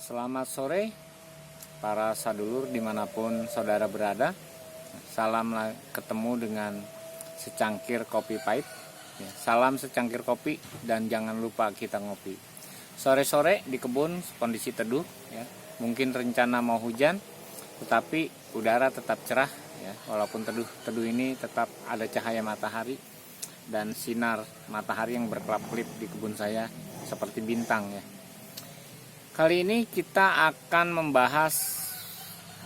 Selamat sore para sadulur dimanapun saudara berada. Salam ketemu dengan secangkir kopi pahit. Salam secangkir kopi dan jangan lupa kita ngopi. Sore-sore di kebun kondisi teduh, ya. Mungkin rencana mau hujan, tetapi udara tetap cerah, ya. Walaupun teduh ini tetap ada cahaya matahari dan sinar matahari yang berkelap-kelip di kebun saya seperti bintang, ya. Kali ini kita akan membahas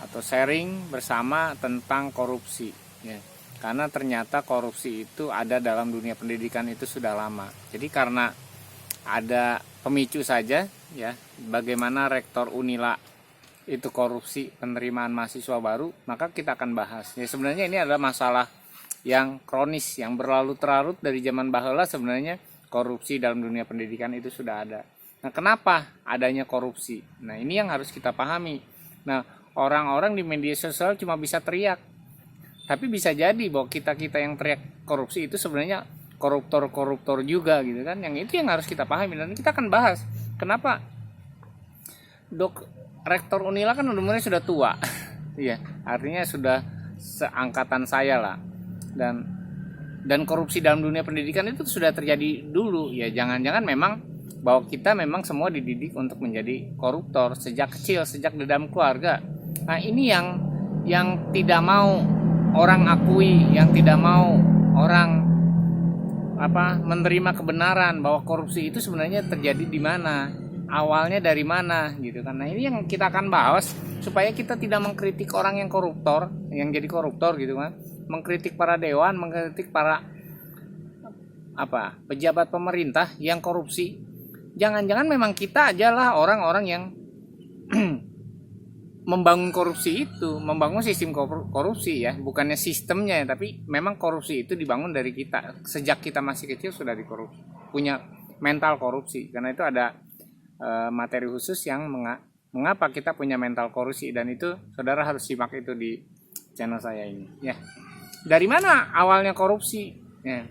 atau sharing bersama tentang korupsi, ya. Karena ternyata korupsi itu ada dalam dunia pendidikan itu sudah lama. Jadi karena ada pemicu saja, ya, bagaimana rektor Unila itu korupsi penerimaan mahasiswa baru, maka kita akan bahas. Ya, sebenarnya ini adalah masalah yang kronis, yang berlarut-larut dari zaman baheula. Sebenarnya korupsi dalam dunia pendidikan itu sudah ada. Nah, kenapa adanya korupsi? Nah, ini yang harus kita pahami. Nah, orang-orang di media sosial cuma bisa teriak. Tapi bisa jadi bahwa kita-kita yang teriak korupsi itu sebenarnya koruptor-koruptor juga, gitu kan. Yang itu yang harus kita pahami, dan kita akan bahas kenapa rektor Unila kan umurnya sudah tua. Iya, artinya sudah seangkatan saya lah. Dan korupsi dalam dunia pendidikan itu sudah terjadi dulu. Ya, jangan-jangan memang bahwa kita memang semua dididik untuk menjadi koruptor sejak kecil, sejak di dalam keluarga. Nah, ini yang tidak mau orang akui, yang tidak mau orang menerima kebenaran bahwa korupsi itu sebenarnya terjadi di mana, awalnya dari mana, gitu kan. Nah, ini yang kita akan bahas supaya kita tidak mengkritik orang yang koruptor, yang jadi koruptor, gitu kan. Mengkritik para dewan, mengkritik para pejabat pemerintah yang korupsi. Jangan-jangan memang kita ajalah orang-orang yang membangun korupsi itu, membangun sistem korupsi, ya, bukannya sistemnya, tapi memang korupsi itu dibangun dari kita. Sejak kita masih kecil sudah dikorupsi, punya mental korupsi. Karena itu ada materi khusus yang mengapa kita punya mental korupsi, dan itu saudara harus simak itu di channel saya ini, ya. Dari mana awalnya korupsi? Ya.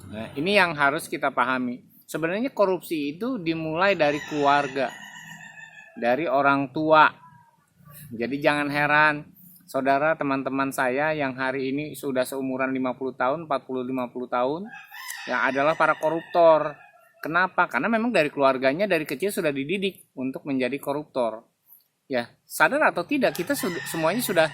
Nah, ini yang harus kita pahami. Sebenarnya korupsi itu dimulai dari keluarga, dari orang tua. Jadi jangan heran, saudara, teman-teman saya yang hari ini sudah seumuran 50 tahun, 40-50 tahun, yang adalah para koruptor. Kenapa? Karena memang dari keluarganya dari kecil sudah dididik untuk menjadi koruptor. Ya, sadar atau tidak, kita semuanya sudah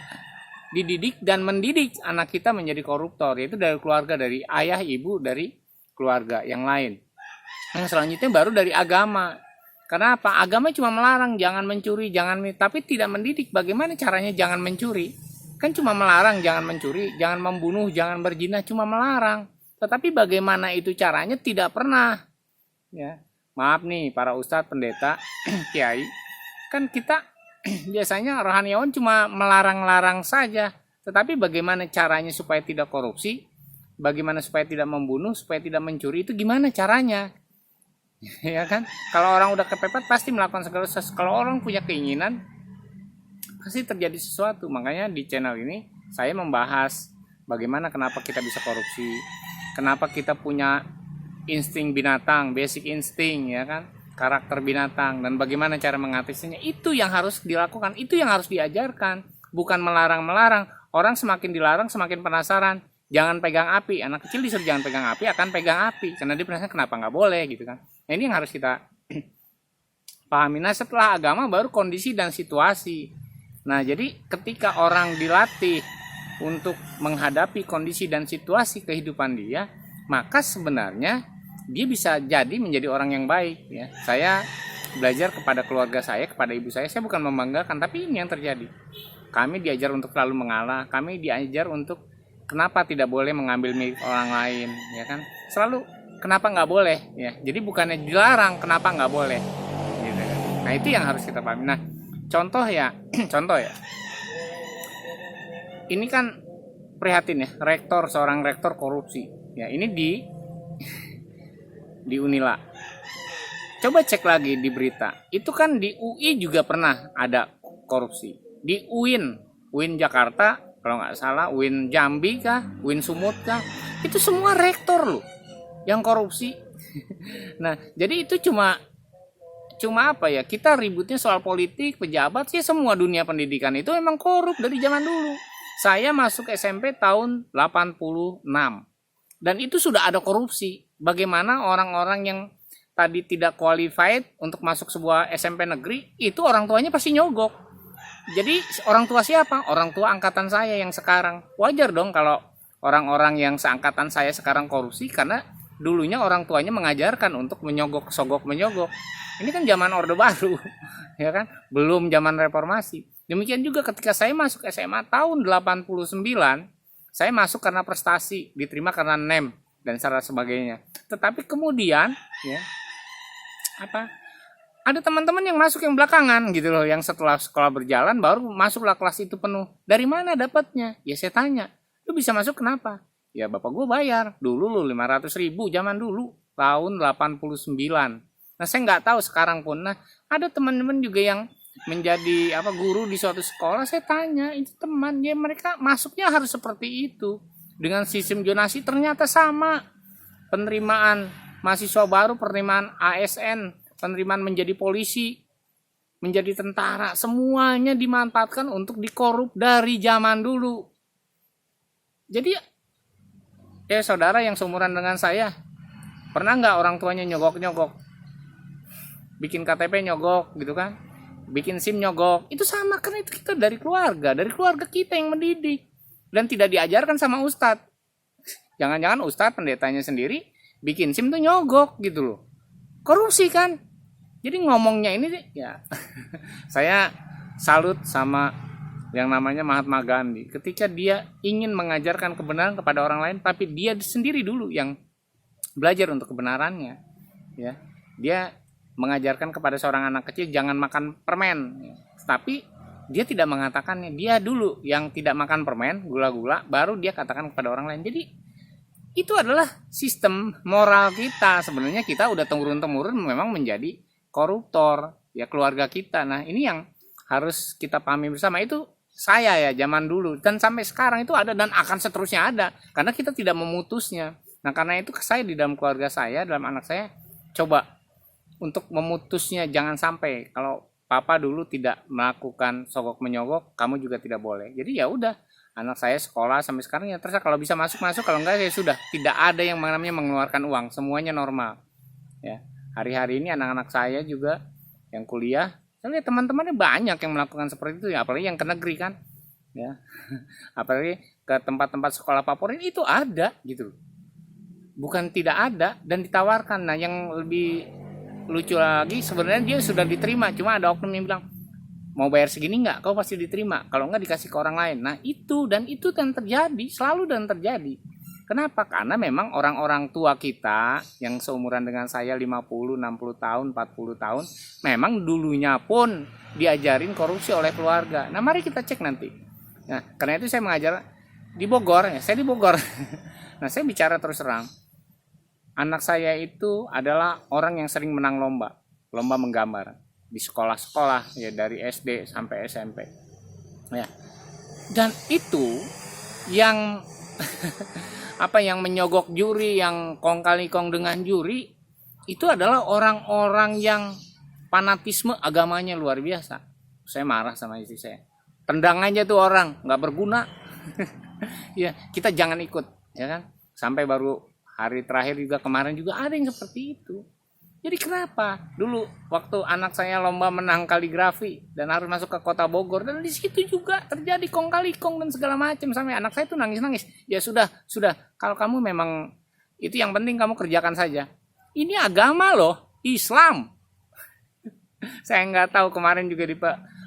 dididik dan mendidik anak kita menjadi koruptor, yaitu dari keluarga, dari ayah, ibu, dari keluarga yang lain. Yang selanjutnya baru dari agama. Karena apa? Agama cuma melarang jangan mencuri, tapi tidak mendidik bagaimana caranya jangan mencuri. Kan cuma melarang jangan mencuri, jangan membunuh, jangan berzina, cuma melarang. Tetapi bagaimana itu caranya tidak pernah. Ya. Maaf nih para ustadz, pendeta, kiai. Kan kita biasanya rohaniawan cuma melarang-larang saja. Tetapi bagaimana caranya supaya tidak korupsi? Bagaimana supaya tidak membunuh, supaya tidak mencuri, itu gimana caranya? Ya kan, kalau orang udah kepepet pasti melakukan segala sesuatu. Kalau orang punya keinginan pasti terjadi sesuatu. Makanya di channel ini saya membahas bagaimana kenapa kita bisa korupsi, kenapa kita punya insting binatang, basic insting, ya kan, karakter binatang, dan bagaimana cara mengatasinya. Itu yang harus dilakukan, itu yang harus diajarkan, bukan melarang-melarang. Orang semakin dilarang semakin penasaran. Jangan pegang api, anak kecil disuruh jangan pegang api, akan pegang api karena dia penasaran kenapa nggak boleh, gitu kan. Nah, ini yang harus kita pahami. Nah, setelah agama baru kondisi dan situasi. Nah, jadi ketika orang dilatih untuk menghadapi kondisi dan situasi kehidupan dia, maka sebenarnya dia bisa jadi menjadi orang yang baik, ya. Saya belajar kepada keluarga saya, kepada ibu saya bukan membanggakan, tapi ini yang terjadi. Kami diajar untuk selalu mengalah, kami diajar untuk kenapa tidak boleh mengambil milik orang lain, ya kan? Selalu kenapa nggak boleh, ya. Jadi bukannya dilarang, kenapa nggak boleh, gitu kan? Nah, itu yang harus kita pahami. Nah, contoh ya, ini kan prihatin, ya, seorang rektor korupsi, ya. Ini di Unila. Coba cek lagi di berita. Itu kan di UI juga pernah ada korupsi. Di UIN Jakarta, kalau nggak salah, UIN Jambi kah, UIN Sumut kah, itu semua rektor loh yang korupsi. Nah, jadi itu cuma apa ya, kita ributnya soal politik, pejabat sih, semua dunia pendidikan itu emang korup dari zaman dulu. Saya masuk SMP tahun 86 dan itu sudah ada korupsi. Bagaimana orang-orang yang tadi tidak qualified untuk masuk sebuah SMP negeri, itu orang tuanya pasti nyogok. Jadi orang tua siapa? Orang tua angkatan saya yang sekarang. Wajar dong kalau orang-orang yang seangkatan saya sekarang korupsi, karena dulunya orang tuanya mengajarkan untuk menyogok, menyogok. Ini kan zaman Orde Baru, ya kan? Belum zaman reformasi. Demikian juga ketika saya masuk SMA tahun 89, saya masuk karena prestasi, diterima karena NEM dan sebagainya. Tetapi kemudian, ya, ada teman-teman yang masuk yang belakangan gitu loh, yang setelah sekolah berjalan baru masuklah kelas itu penuh. Dari mana dapatnya? Ya saya tanya, lu bisa masuk kenapa? Ya bapak gue bayar, dulu lu 500.000 zaman dulu, tahun 89. Nah saya nggak tahu sekarang pun. Nah ada teman-teman juga yang menjadi guru di suatu sekolah, saya tanya, itu teman, ya mereka masuknya harus seperti itu. Dengan sistem zonasi ternyata sama. Penerimaan mahasiswa baru, penerimaan ASN, penerimaan menjadi polisi, menjadi tentara, semuanya dimanfaatkan untuk dikorup dari zaman dulu. Jadi saudara yang seumuran dengan saya, pernah nggak orang tuanya nyogok-nyogok? Bikin KTP nyogok gitu kan? Bikin SIM nyogok. Itu sama, karena itu kita dari keluarga kita yang mendidik. Dan tidak diajarkan sama ustadz. Jangan-jangan ustadz pendetanya sendiri bikin SIM tuh nyogok gitu loh. Korupsi kan? Jadi ngomongnya ini ya saya salut sama yang namanya Mahatma Gandhi. Ketika dia ingin mengajarkan kebenaran kepada orang lain, tapi dia sendiri dulu yang belajar untuk kebenarannya. Ya, dia mengajarkan kepada seorang anak kecil jangan makan permen. Tapi dia tidak mengatakannya. Dia dulu yang tidak makan permen, gula-gula, baru dia katakan kepada orang lain. Jadi itu adalah sistem moral kita. Sebenarnya kita udah temurun-temurun memang menjadi koruptor, ya keluarga kita. Nah ini yang harus kita pahami bersama. Itu saya ya zaman dulu dan sampai sekarang itu ada dan akan seterusnya ada karena kita tidak memutusnya. Nah karena itu saya di dalam keluarga saya, dalam anak saya, coba untuk memutusnya. Jangan sampai kalau papa dulu tidak melakukan sogok menyogok, kamu juga tidak boleh. Jadi ya udah, anak saya sekolah sampai sekarang ya terserah, kalau bisa masuk, kalau enggak ya sudah, tidak ada yang namanya mengeluarkan uang, semuanya normal. Ya. Hari-hari ini anak-anak saya juga yang kuliah, saya lihat teman-temannya banyak yang melakukan seperti itu ya, apalagi yang ke negeri kan. Ya. Apalagi ke tempat-tempat sekolah favorit itu ada gitu. Bukan tidak ada dan ditawarkan. Nah, yang lebih lucu lagi sebenarnya dia sudah diterima, cuma ada oknum yang bilang, mau bayar segini nggak? Kau pasti diterima. Kalau nggak dikasih ke orang lain. Nah itu dan terjadi, selalu dan terjadi. Kenapa? Karena memang orang-orang tua kita yang seumuran dengan saya 50, 60 tahun, 40 tahun, memang dulunya pun diajarin korupsi oleh keluarga. Nah mari kita cek nanti. Nah karena itu saya mengajar di Bogor, ya saya di Bogor. Nah saya bicara terus terang. Anak saya itu adalah orang yang sering menang lomba menggambar di sekolah-sekolah ya, dari SD sampai SMP. Ya. Dan itu yang yang menyogok juri, yang kong kali kong dengan juri, itu adalah orang-orang yang fanatisme agamanya luar biasa. Saya marah sama istri saya. Tendang aja tuh orang, nggak berguna. Ya, kita jangan ikut, ya kan? Sampai baru hari terakhir juga, kemarin juga ada yang seperti itu. Jadi kenapa? Dulu waktu anak saya lomba menang kaligrafi dan harus masuk ke kota Bogor, dan di situ juga terjadi kong kali kong dan segala macam, sampai anak saya tuh nangis-nangis. Ya sudah. Kalau kamu memang itu yang penting kamu kerjakan saja. Ini agama loh, Islam. Saya nggak tahu kemarin juga di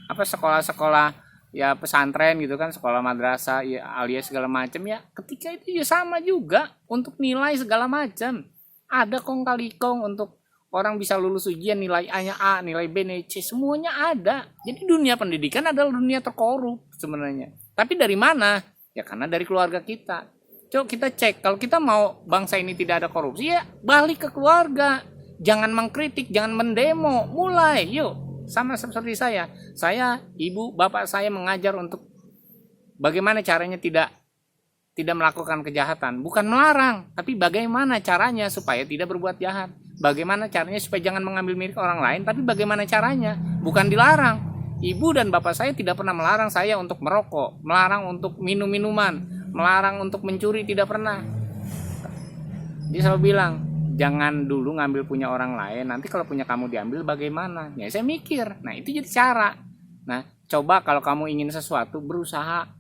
sekolah-sekolah ya pesantren gitu kan, sekolah madrasah ya, alias segala macam ya, ketika itu ya sama juga untuk nilai segala macam. Ada kong kali kong untuk orang bisa lulus ujian nilai A-nya A, nilai B-nya C, semuanya ada. Jadi dunia pendidikan adalah dunia terkorup sebenarnya. Tapi dari mana? Ya karena dari keluarga kita. Coba kita cek, kalau kita mau bangsa ini tidak ada korupsi, ya balik ke keluarga. Jangan mengkritik, jangan mendemo, mulai yuk. Sama seperti saya, ibu, bapak saya mengajar untuk bagaimana caranya tidak melakukan kejahatan. Bukan melarang, tapi bagaimana caranya supaya tidak berbuat jahat. bagaimana caranya supaya jangan mengambil milik orang lain, tapi bagaimana caranya, bukan dilarang. Ibu dan bapak saya tidak pernah melarang saya untuk merokok, melarang untuk minum minuman, melarang untuk mencuri, tidak pernah. Dia selalu bilang, jangan dulu ngambil punya orang lain, nanti kalau punya kamu diambil bagaimana. Ya saya mikir, nah itu jadi cara. Nah coba kalau kamu ingin sesuatu, berusaha.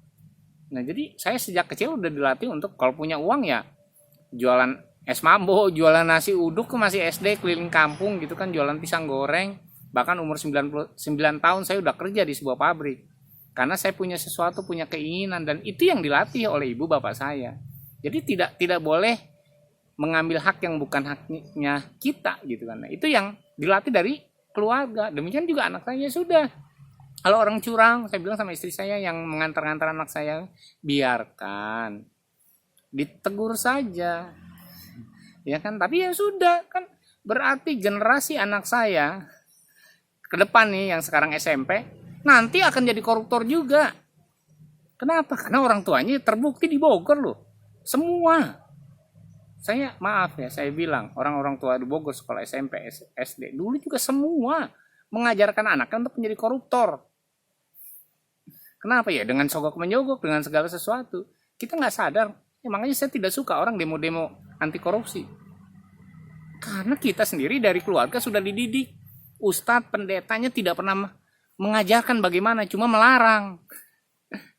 Nah jadi saya sejak kecil udah dilatih untuk kalau punya uang ya jualan es mambo, jualan nasi uduk, masih SD keliling kampung gitu kan, jualan pisang goreng. Bahkan umur 99 tahun saya udah kerja di sebuah pabrik. Karena saya punya sesuatu, punya keinginan, dan itu yang dilatih oleh ibu bapak saya. Jadi tidak boleh mengambil hak yang bukan haknya kita gitu kan. Nah, itu yang dilatih dari keluarga. Demikian juga anak saya sudah. Kalau orang curang, saya bilang sama istri saya yang mengantar-antar anak saya, biarkan, ditegur saja. Ya kan, tapi ya sudah kan, berarti generasi anak saya ke depan nih yang sekarang SMP nanti akan jadi koruptor juga. Kenapa? Karena orang tuanya terbukti di Bogor loh. Semua. Saya maaf ya, saya bilang orang-orang tua di Bogor sekolah SMP, SD dulu juga semua mengajarkan anaknya untuk menjadi koruptor. Kenapa ya? Dengan sogok menyogok, dengan segala sesuatu. Kita nggak sadar. Ya, makanya saya tidak suka orang demo-demo anti korupsi. Karena kita sendiri dari keluarga sudah dididik. Ustadz, pendetanya tidak pernah mengajarkan bagaimana, cuma melarang.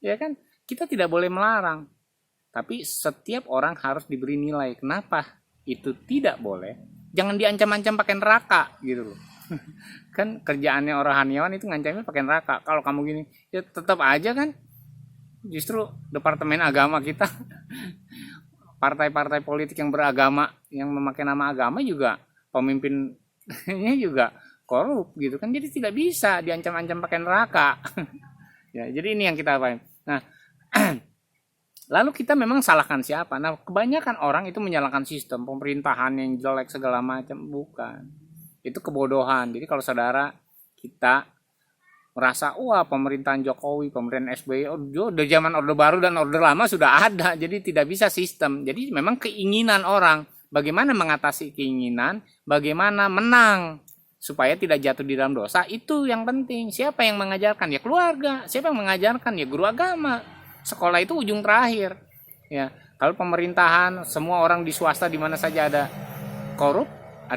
Ya kan? Kita tidak boleh melarang. Tapi setiap orang harus diberi nilai. Kenapa itu tidak boleh? Jangan diancam-ancam pakai neraka gitu loh. Kan kerjaannya rohaniawan itu ngancamnya pakai neraka. Kalau kamu gini, ya tetap aja kan. Justru departemen agama kita, partai-partai politik yang beragama, yang memakai nama agama juga, pemimpinnya juga korup gitu kan. Jadi tidak bisa diancam-ancam pakai neraka. Ya, jadi ini yang kita paham. Nah, lalu kita memang salahkan siapa? Nah, kebanyakan orang itu menyalahkan sistem pemerintahan yang jelek segala macam. Bukan. Itu kebodohan. Jadi kalau saudara kita merasa, wah pemerintahan Jokowi, pemerintahan SBY, dari zaman Orde Baru dan Orde Lama sudah ada. Jadi tidak bisa sistem. Jadi memang keinginan orang. Bagaimana mengatasi keinginan, bagaimana menang supaya tidak jatuh di dalam dosa, itu yang penting. Siapa yang mengajarkan? Ya keluarga. Siapa yang mengajarkan? Ya guru agama. Sekolah itu ujung terakhir. Ya, kalau pemerintahan, semua orang di swasta di mana saja ada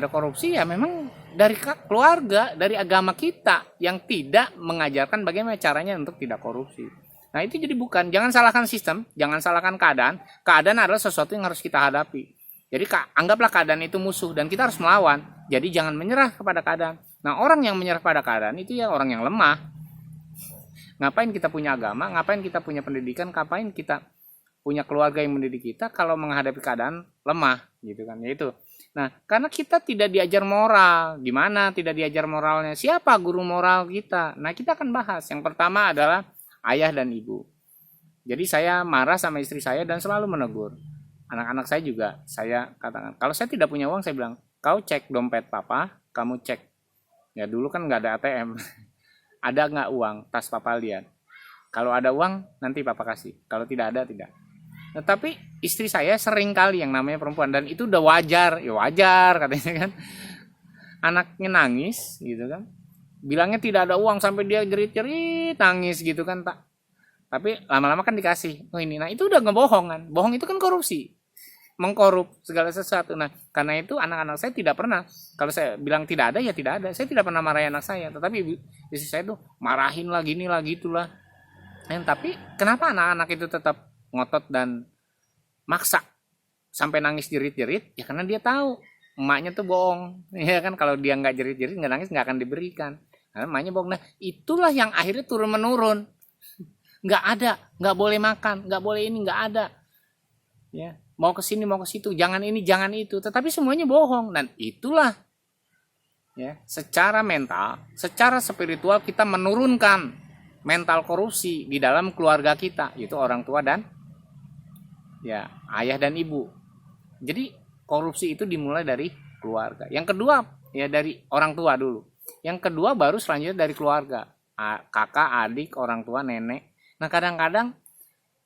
korupsi, ya memang dari keluarga, dari agama kita yang tidak mengajarkan bagaimana caranya untuk tidak korupsi. Nah, itu jadi bukan, jangan salahkan sistem, jangan salahkan keadaan. Keadaan adalah sesuatu yang harus kita hadapi. Jadi anggaplah keadaan itu musuh dan kita harus melawan. Jadi jangan menyerah kepada keadaan. Nah, orang yang menyerah pada keadaan itu ya orang yang lemah. Ngapain kita punya agama, ngapain kita punya pendidikan, ngapain kita punya keluarga yang mendidik kita kalau menghadapi keadaan lemah gitu kan. Ya itu. Nah, karena kita tidak diajar moral. Gimana tidak diajar moralnya? Siapa guru moral kita? Nah, kita akan bahas. Yang pertama adalah ayah dan ibu. Jadi saya marah sama istri saya dan selalu menegur. Anak-anak saya juga saya katakan, kalau saya tidak punya uang, saya bilang, kau cek dompet papa, kamu cek. Ya dulu kan nggak ada ATM. Ada nggak uang, tas papa lihat. Kalau ada uang, nanti papa kasih. Kalau tidak ada, tidak. Nah, tapi istri saya sering kali yang namanya perempuan, dan itu udah wajar. Ya wajar katanya kan. Anaknya nangis gitu kan. Bilangnya tidak ada uang sampai dia jerit-jerit nangis gitu kan. Tapi lama-lama kan dikasih. Oh ini, nah itu udah ngebohong kan. Bohong itu kan korupsi. Mengkorup segala sesuatu. Nah, karena itu anak-anak saya tidak pernah, kalau saya bilang tidak ada ya tidak ada. Saya tidak pernah marahin anak saya, tetapi istri saya tuh marahin lah gini lah gitulah. Tapi kenapa anak-anak itu tetap ngotot dan maksa sampai nangis jerit-jerit? Ya karena dia tahu emaknya tuh bohong. Ya kan, kalau dia nggak jerit-jerit, nggak nangis, nggak akan diberikan. Karena emaknya bohong. Nah, itulah yang akhirnya turun menurun. Nggak ada, nggak boleh makan, nggak boleh ini, nggak ada. Ya, mau ke sini mau ke situ, jangan ini jangan itu, tetapi semuanya bohong. Dan itulah ya, secara mental, secara spiritual kita menurunkan mental korupsi di dalam keluarga kita, yaitu orang tua dan ya ayah dan ibu. Jadi korupsi itu dimulai dari keluarga. Yang kedua ya dari orang tua dulu. Yang kedua baru selanjutnya dari keluarga, kakak, adik, orang tua, nenek. Nah kadang-kadang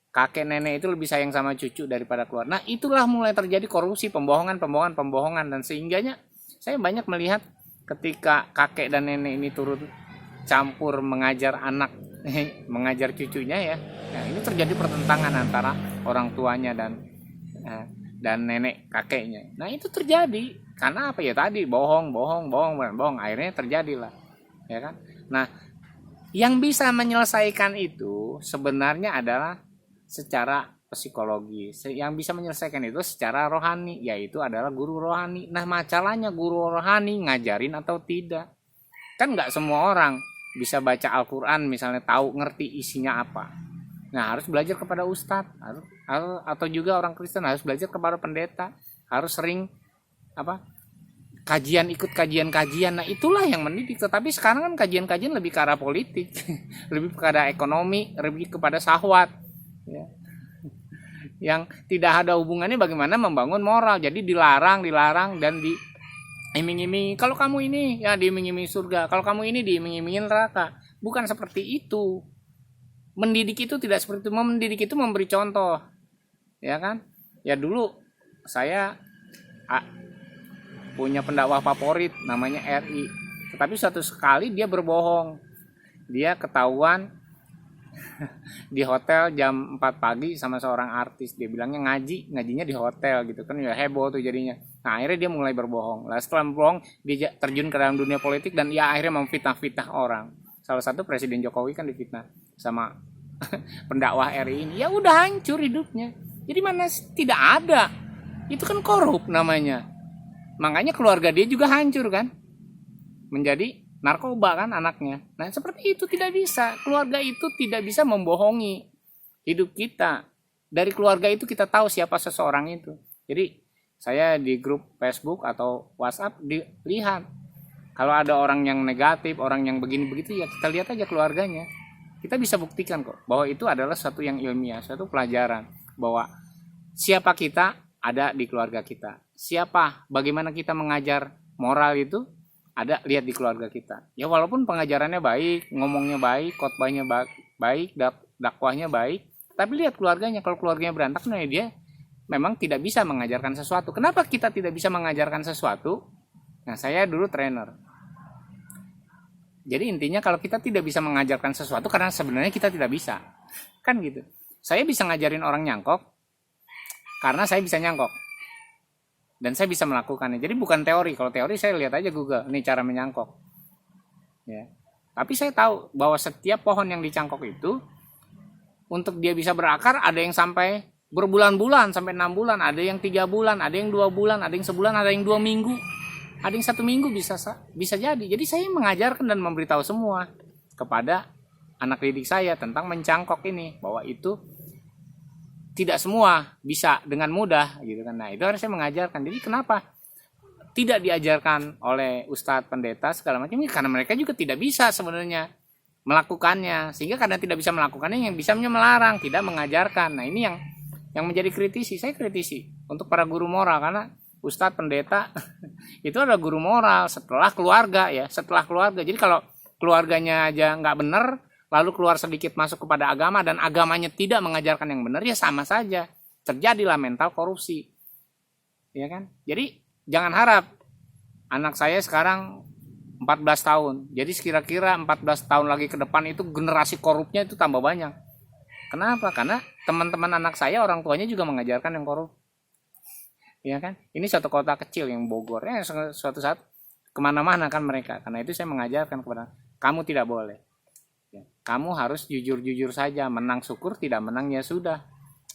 kakek nenek itu lebih sayang sama cucu daripada keluarga. Nah itulah mulai terjadi korupsi, pembohongan dan sehingganya Saya banyak melihat ketika kakek dan nenek ini turun campur mengajar anak, mengajar cucunya ya. Nah, ini terjadi pertentangan antara orang tuanya dan nenek kakeknya. Nah, itu terjadi karena apa ya tadi, bohong, akhirnya terjadilah, ya kan? Nah, yang bisa menyelesaikan itu sebenarnya adalah secara psikologi. Yang bisa menyelesaikan itu secara rohani, yaitu adalah guru rohani. Nah, masalahnya guru rohani ngajarin atau tidak. Kan nggak semua orang bisa baca Al-Quran misalnya, tahu ngerti isinya apa. Nah, harus belajar kepada ustadz, atau juga orang Kristen harus belajar kepada pendeta, harus sering ikut kajian. Nah, itulah yang mendidik. Tetapi sekarang kan kajian lebih ke arah politik, lebih kepada ekonomi, lebih kepada syahwat, ya. Yang tidak ada hubungannya bagaimana membangun moral. Jadi dilarang dan diiming-imingi. Kalau kamu ini ya diiming-imingi surga, kalau kamu ini diiming-imingi neraka. Bukan seperti itu. Mendidik itu tidak seperti itu. Mendidik itu memberi contoh, ya kan? Ya dulu saya punya pendakwah favorit namanya RI. Tetapi suatu sekali dia berbohong. Dia ketahuan di hotel jam 4 pagi sama seorang artis. Dia bilangnya ngajinya di hotel gitu kan, ya heboh tuh jadinya. Nah, akhirnya dia mulai berbohong. Lah setelah berbohong dia terjun ke dalam dunia politik dan ya akhirnya memfitnah orang. Salah satu Presiden Jokowi kan difitnah sama pendakwah RI ini. Ya udah hancur hidupnya. Jadi mana tidak ada. Itu kan korup namanya. Makanya keluarga dia juga hancur kan. Menjadi narkoba kan anaknya. Nah, seperti itu tidak bisa. Keluarga itu tidak bisa membohongi hidup kita. Dari keluarga itu kita tahu siapa seseorang itu. Jadi saya di grup Facebook atau WhatsApp dilihat kalau ada orang yang negatif, orang yang begini begitu, ya kita lihat aja keluarganya. Kita bisa buktikan kok bahwa itu adalah satu yang ilmiah, satu pelajaran bahwa siapa kita ada di keluarga kita. Siapa, bagaimana kita mengajar moral itu ada lihat di keluarga kita. Ya walaupun pengajarannya baik, ngomongnya baik, khotbahnya baik, dakwahnya baik, tapi lihat keluarganya. Kalau keluarganya berantakan, ya dia memang tidak bisa mengajarkan sesuatu. Kenapa kita tidak bisa mengajarkan sesuatu? Nah, saya dulu trainer. Jadi intinya kalau kita tidak bisa mengajarkan sesuatu karena sebenarnya kita tidak bisa. Kan gitu. Saya bisa ngajarin orang nyangkok karena saya bisa nyangkok. Dan saya bisa melakukannya. Jadi bukan teori. Kalau teori saya lihat aja Google, ini cara menyangkok. Ya. Tapi saya tahu bahwa setiap pohon yang dicangkok itu untuk dia bisa berakar ada yang sampai berbulan-bulan, sampai 6 bulan, ada yang 3 bulan, ada yang 2 bulan, ada yang sebulan, ada yang 2 minggu, ada yang 1 minggu bisa jadi. Jadi saya mengajarkan dan memberitahu semua kepada anak didik saya tentang mencangkok ini, bahwa itu tidak semua bisa dengan mudah gitu kan. Nah, itu harus saya mengajarkan. Jadi kenapa tidak diajarkan oleh ustadz, pendeta segala macam? Karena mereka juga tidak bisa sebenarnya melakukannya. Sehingga karena tidak bisa melakukannya, yang bisa melarang, tidak mengajarkan. Nah, ini yang menjadi kritisi. Saya kritisi untuk para guru moral, karena ustadz, pendeta itu adalah guru moral setelah keluarga ya, setelah keluarga. Jadi kalau keluarganya aja nggak benar, lalu keluar sedikit masuk kepada agama dan agamanya tidak mengajarkan yang benar, ya sama saja terjadilah mental korupsi, ya kan? Jadi jangan harap anak saya sekarang 14 tahun, jadi kira-kira 14 tahun lagi ke depan itu generasi korupnya itu tambah banyak. Kenapa? Karena teman-teman anak saya orang tuanya juga mengajarkan yang korup, ya kan? Ini suatu kota kecil yang Bogor, ya suatu saat kemana-mana kan mereka. Karena itu saya mengajarkan kepada kamu tidak boleh. Kamu harus jujur-jujur saja, menang syukur, tidak menang ya sudah,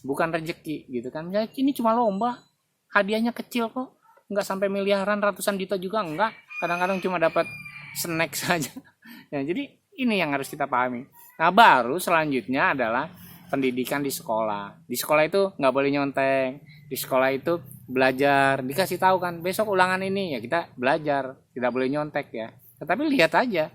bukan rezeki gitu kan. Ya, ini cuma lomba, hadiahnya kecil kok, nggak sampai miliaran, ratusan juta juga enggak, kadang-kadang cuma dapat snack saja. Ya, jadi ini yang harus kita pahami. Nah, baru selanjutnya adalah pendidikan di sekolah. Di sekolah itu nggak boleh nyontek, di sekolah itu belajar, dikasih tahu kan besok ulangan ini, ya kita belajar, tidak boleh nyontek ya. Tetapi lihat aja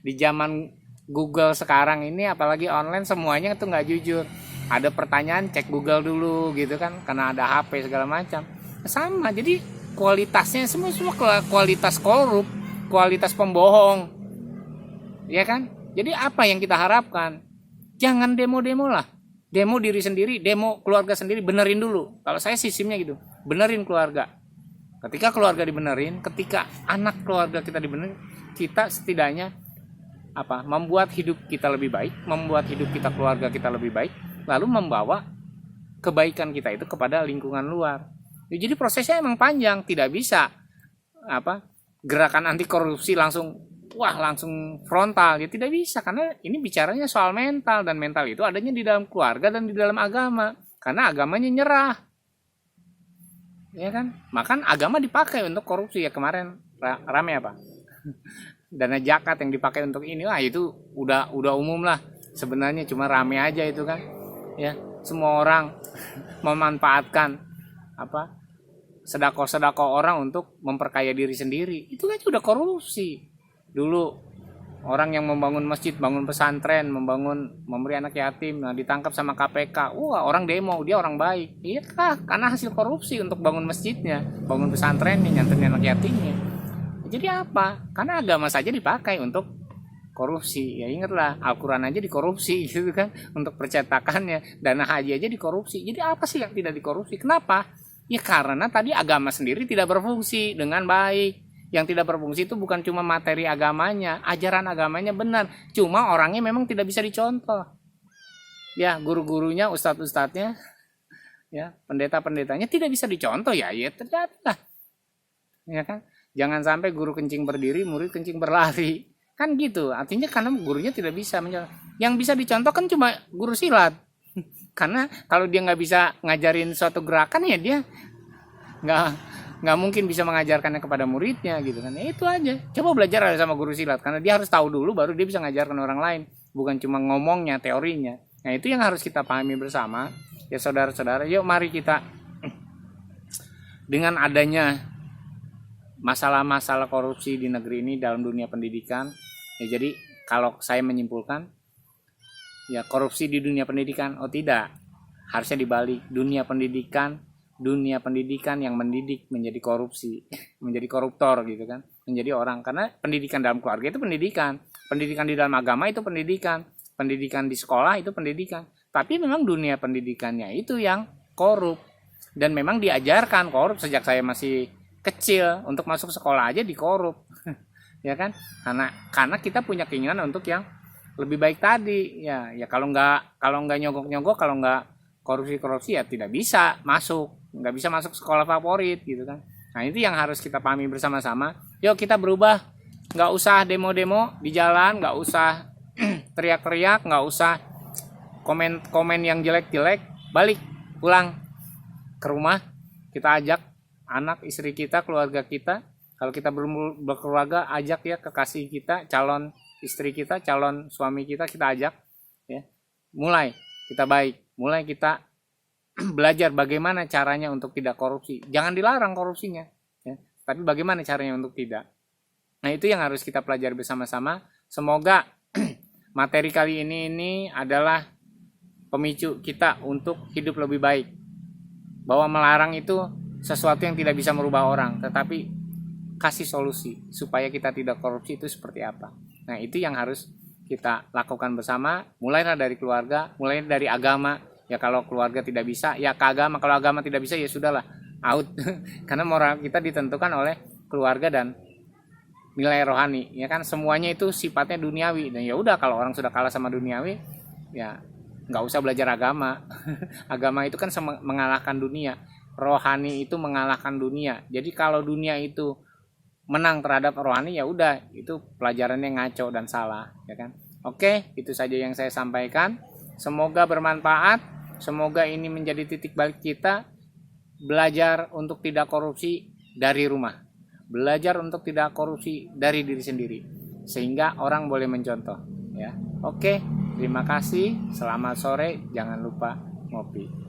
di zaman Google sekarang ini, apalagi online, semuanya itu nggak jujur. Ada pertanyaan, cek Google dulu gitu kan, karena ada HP segala macam. Sama, jadi kualitasnya semua kualitas korup, kualitas pembohong, ya kan? Jadi apa yang kita harapkan? Jangan demo-demo lah, demo diri sendiri, demo keluarga sendiri, benerin dulu. Kalau saya sistemnya gitu, benerin keluarga. Ketika keluarga dibenerin, ketika anak keluarga kita dibenerin, kita setidaknya membuat hidup kita lebih baik, membuat hidup kita keluarga kita lebih baik, lalu membawa kebaikan kita itu kepada lingkungan luar. Jadi prosesnya emang panjang, tidak bisa gerakan anti korupsi langsung frontal, ya tidak bisa, karena ini bicaranya soal mental, dan mental itu adanya di dalam keluarga dan di dalam agama, karena agamanya nyerah, ya kan? Makan agama dipakai untuk korupsi, ya kemarin rame dana zakat yang dipakai untuk ini, itu udah umum lah sebenarnya, cuma rame aja itu kan, ya semua orang memanfaatkan sedekah orang untuk memperkaya diri sendiri, itu kan sudah korupsi. Dulu orang yang membangun masjid, bangun pesantren, memberi anak yatim, ditangkap sama KPK, orang demo, dia orang baik, iya kah? Karena hasil korupsi untuk bangun masjidnya, bangun pesantrennya, nyanterin anak yatimnya. Jadi apa? Karena agama saja dipakai untuk korupsi, ya ingatlah Al-Quran aja dikorupsi gitu kan, untuk percetakannya, dana haji aja dikorupsi. Jadi apa sih yang tidak dikorupsi? Kenapa? Ya karena tadi agama sendiri tidak berfungsi dengan baik. Yang tidak berfungsi itu bukan cuma materi agamanya, ajaran agamanya benar, cuma orangnya memang tidak bisa dicontoh. Ya guru-gurunya, ustadz-ustadznya, ya pendeta-pendetanya tidak bisa dicontoh, ya terjadi lah, ya kan? Jangan sampai guru kencing berdiri, murid kencing berlari, kan gitu. Artinya karena gurunya tidak bisa mencontoh. Yang bisa dicontoh kan cuma guru silat. Karena kalau dia nggak bisa ngajarin suatu gerakan, ya dia nggak mungkin bisa mengajarkannya kepada muridnya gitu kan. Ya itu aja. Coba belajar sama guru silat, karena dia harus tahu dulu baru dia bisa ngajarkan orang lain, bukan cuma ngomongnya, teorinya. Nah itu yang harus kita pahami bersama. Ya saudara-saudara, yuk mari kita dengan adanya masalah-masalah korupsi di negeri ini dalam dunia pendidikan, ya jadi kalau saya menyimpulkan, ya korupsi di dunia pendidikan, tidak, harusnya dibalik, dunia pendidikan yang mendidik menjadi korupsi, menjadi koruptor gitu kan, menjadi orang. Karena pendidikan dalam keluarga itu pendidikan di dalam agama itu pendidikan di sekolah itu pendidikan, tapi memang dunia pendidikannya itu yang korup, dan memang diajarkan korup sejak saya masih kecil, untuk masuk sekolah aja dikorup ya kan, karena kita punya keinginan untuk yang lebih baik tadi, ya kalau nggak nyogok, kalau nggak korupsi ya tidak bisa nggak bisa masuk sekolah favorit gitu kan. Nah itu yang harus kita pahami bersama-sama. Yuk kita berubah, nggak usah demo-demo di jalan, nggak usah teriak-teriak, nggak usah komen yang jelek-jelek, balik pulang ke rumah, kita ajak anak, istri kita, keluarga kita. Kalau kita belum berkeluarga, ajak ya kekasih kita, calon istri kita, calon suami kita ajak ya. Mulai kita baik, mulai kita belajar bagaimana caranya untuk tidak korupsi. Jangan dilarang korupsinya ya, tapi bagaimana caranya untuk tidak. Nah itu yang harus kita pelajari bersama-sama. Semoga materi kali ini adalah pemicu kita untuk hidup lebih baik, bahwa melarang itu sesuatu yang tidak bisa merubah orang, tetapi kasih solusi supaya kita tidak korupsi itu seperti apa. Nah itu yang harus kita lakukan bersama, mulailah dari keluarga, mulai dari agama. Ya kalau keluarga tidak bisa, ya ke agama. Kalau agama tidak bisa, ya sudahlah, out. Karena moral kita ditentukan oleh keluarga dan nilai rohani. Ya kan, semuanya itu sifatnya duniawi. Dan ya udah, kalau orang sudah kalah sama duniawi, ya nggak usah belajar agama. Agama itu kan mengalahkan dunia. Rohani itu mengalahkan dunia. Jadi kalau dunia itu menang terhadap rohani, ya udah, itu pelajarannya ngaco dan salah, ya kan. Oke, itu saja yang saya sampaikan. Semoga bermanfaat. Semoga ini menjadi titik balik kita belajar untuk tidak korupsi dari rumah. Belajar untuk tidak korupsi dari diri sendiri, sehingga orang boleh mencontoh, ya. Oke, terima kasih. Selamat sore. Jangan lupa ngopi.